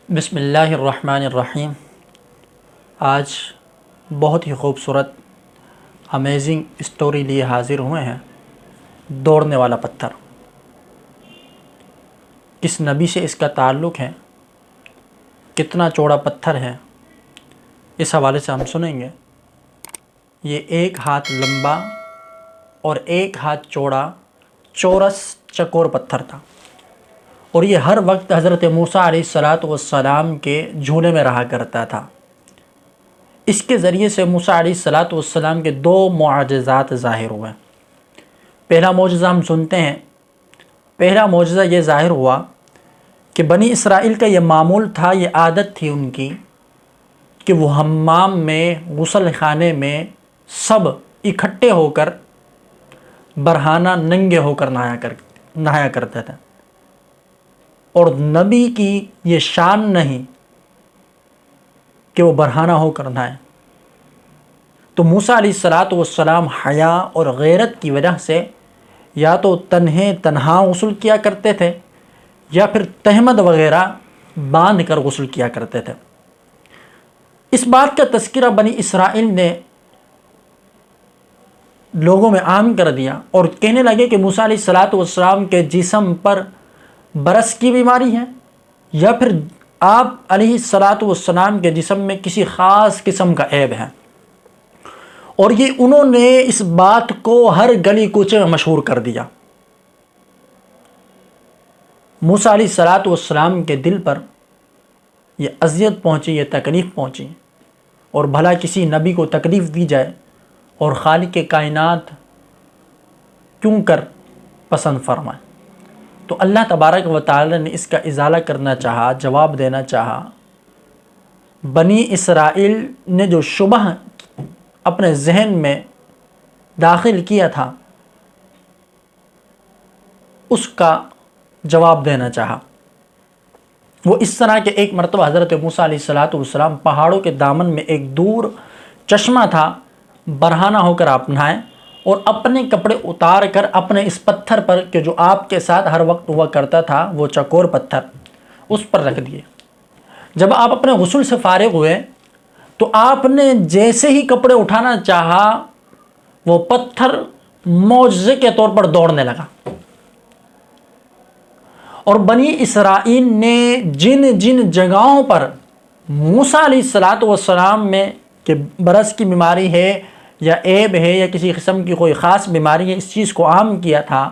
بسم اللہ الرحمن الرحیم۔ آج بہت ہی خوبصورت امیزنگ اسٹوری لیے حاضر ہوئے ہیں۔ دوڑنے والا پتھر، کس نبی سے اس کا تعلق ہے، کتنا چوڑا پتھر ہے، اس حوالے سے ہم سنیں گے۔ یہ 1 ہاتھ لمبا اور 1 ہاتھ چوڑا چورس چکور پتھر تھا، اور یہ ہر وقت حضرت موسیٰ علیہ السلام کے جھولے میں رہا کرتا تھا۔ اس کے ذریعے سے موسیٰ علیہ السلام کے 2 معجزات ظاہر ہوئے۔ پہلا معجزہ ہم سنتے ہیں۔ پہلا معجزہ یہ ظاہر ہوا کہ بنی اسرائیل کا یہ معمول تھا، یہ عادت تھی ان کی کہ وہ حمام میں، غسل خانے میں سب اکٹھے ہو کر برہنہ ننگے ہو کر نہایا کرتے تھے، اور نبی کی یہ شان نہیں کہ وہ برہنہ ہو کر نہائے۔ تو موسیٰ علیہ السلام حیا اور غیرت کی وجہ سے یا تو تنہا غسل کیا کرتے تھے یا پھر تہمد وغیرہ باندھ کر غسل کیا کرتے تھے۔ اس بات کا تذکرہ بنی اسرائیل نے لوگوں میں عام کر دیا اور کہنے لگے کہ موسیٰ علیہ السلام کے جسم پر برس کی بیماری ہے، یا پھر آپ علیہ السلام کے جسم میں کسی خاص قسم کا عیب ہے۔ اور یہ انہوں نے اس بات کو ہر گلی کوچے میں مشہور کر دیا۔ موسیٰ علیہ السلام کے دل پر یہ اذیت پہنچی، یہ تکلیف پہنچی، اور بھلا کسی نبی کو تکلیف دی جائے اور خالق کائنات کیوں کر پسند فرمائے۔ تو اللہ تبارک و تعالی نے اس کا ازالہ کرنا چاہا، جواب دینا چاہا۔ بنی اسرائیل نے جو شبہ اپنے ذہن میں داخل کیا تھا، اس کا جواب دینا چاہا۔ وہ اس طرح کہ ایک مرتبہ حضرت موسیٰ علیہ السلام پہاڑوں کے دامن میں ایک دور چشمہ تھا، برہنہ ہو کر آپ نہائے اور اپنے کپڑے اتار کر اپنے اس پتھر پر کہ جو آپ کے ساتھ ہر وقت ہوا کرتا تھا، وہ چکور پتھر، اس پر رکھ دیے۔ جب آپ اپنے غسل سے فارغ ہوئے تو آپ نے جیسے ہی کپڑے اٹھانا چاہا، وہ پتھر معجزے کے طور پر دوڑنے لگا۔ اور بنی اسرائیل نے جن جن جگہوں پر موسیٰ علیہ السلام میں کہ برس کی بیماری ہے یا عیب ہے یا کسی قسم کی کوئی خاص بیماری ہے، اس چیز کو عام کیا تھا،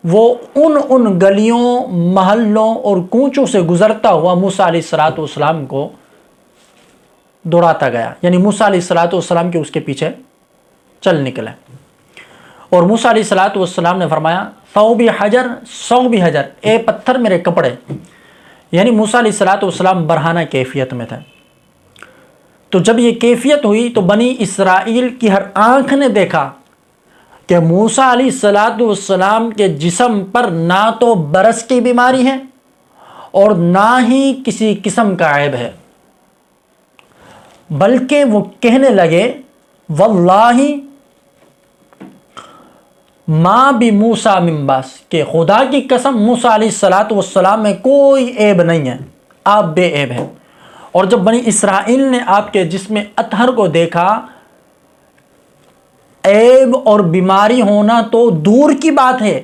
وہ ان گلیوں، محلوں اور کوچوں سے گزرتا ہوا موسیٰ علیہ السلام کو دوڑاتا گیا، یعنی موسیٰ علیہ السلام کے اس کے پیچھے چل نکلے۔ اور موسیٰ علیہ السلام نے فرمایا، ثوبی حجر ثوبی حجر، اے پتھر میرے کپڑے، یعنی موسیٰ علیہ السلام برہنہ کیفیت میں تھے۔ تو جب یہ کیفیت ہوئی تو بنی اسرائیل کی ہر آنکھ نے دیکھا کہ موسیٰ علیہ السلام کے جسم پر نہ تو برس کی بیماری ہے اور نہ ہی کسی قسم کا عیب ہے، بلکہ وہ کہنے لگے، واللہ ما بموسیٰ من باس، کہ خدا کی قسم موسیٰ علیہ السلام میں کوئی عیب نہیں ہے، آپ بے عیب ہیں۔ اور جب بنی اسرائیل نے آپ کے جسم اطہر کو دیکھا، عیب اور بیماری ہونا تو دور کی بات ہے،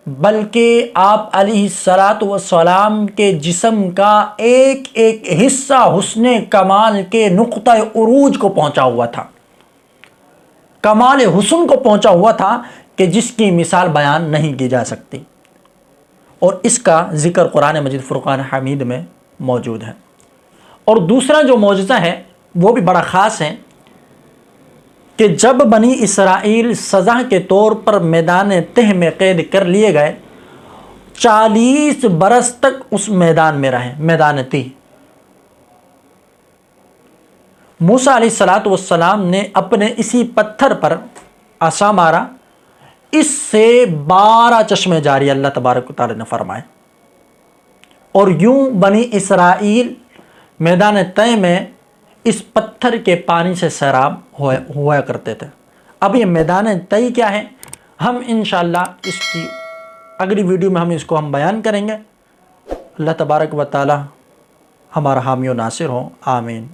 بلکہ آپ علیہ السلام کے جسم کا ایک ایک حصہ حسن کمال کے نقطہ عروج کو پہنچا ہوا تھا، کمال حسن کو پہنچا ہوا تھا کہ جس کی مثال بیان نہیں کی جا سکتی۔ اور اس کا ذکر قرآن مجید فرقان حمید میں موجود ہے۔ اور دوسرا جو معجزہ ہے وہ بھی بڑا خاص ہے کہ جب بنی اسرائیل سزا کے طور پر میدان تہ میں قید کر لیے گئے، 40 برس تک اس میدان میں رہے، میدان تہ۔ موسیٰ علیہ السلام نے اپنے اسی پتھر پر عصا مارا، اس سے 12 چشمے جاری اللہ تبارک و تعالی نے فرمائے، اور یوں بنی اسرائیل میدان طے میں اس پتھر کے پانی سے سیراب ہوا کرتے تھے۔ اب یہ میدان طے کیا ہے، ہم انشاءاللہ اس کی اگلی ویڈیو میں ہم اس کو بیان کریں گے۔ اللہ تبارک و تعالی ہمارا حامی و ناصر ہوں، آمین۔